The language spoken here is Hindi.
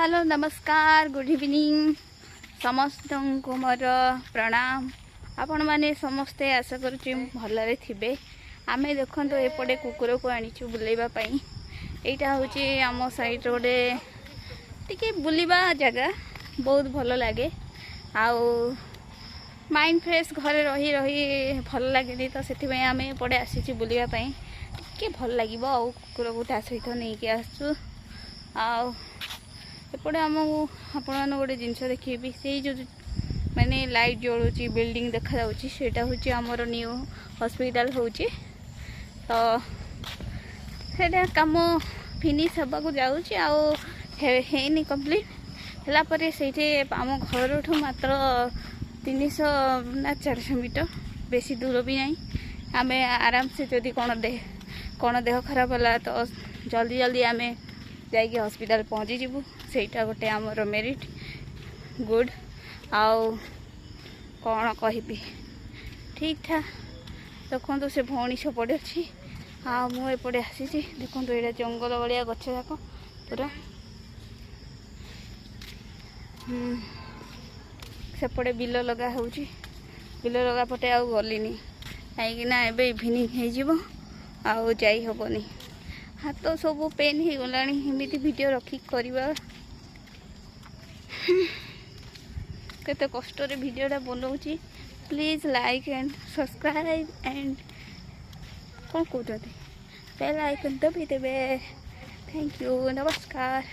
हेलो नमस्कार गुड इवनिंग समस्त को मोर प्रणाम। आपण मैंने समस्ते आशा करुँच भलरे थे। आम देखो एपटे कुकुर को आनीचु बुलेवाई। यहाँ हूँ आम साइड गोटे टी बुलवा जगह बहुत भल लगे। आउ माइंड फ्रेश घरे रही रही भल लगे तो से आम एपटे आसी बुलवाई टे भल लगे। कुकुर को ता सहित नहीं कि आसु एपटे आम आपण गोटे जिनस देखिए से जो मैंने लाइट जलुची बिल्डिंग देखा जाटा हूँ आमर न्यू हॉस्पिटल हूँ तो सेटा कम फिनिश होगा जाऊँगी कम्प्लीट है से आम घर मात्र 300 ना 400 मीटर बेसी दूर भी नहीं। आम आराम से जदि कौन देह खराब है तो जल्दी जल्दी आम जाइए हॉस्पिटल पहुँची जीवु। सेटा गोटे आमर मेरिट गुड आउ कौन कहि ठीक था। देखो से भौणी सपटे अच्छी मुझे आसी देखो ये जंगल भाया गछ जाक पूरा सेपटे बिल लगा हो बिल लगा पटे आउ गलिनी कहीं इवनिंग हो जाई हेनी हाथ सब पेन हो गला एमती वीडियो रखी करवा केते कष्ट रे वीडियोटा बनाऊँगी। Please like and subscribe and कौन कहते बेल आइकन दबाई देवे। थैंक यू नमस्कार।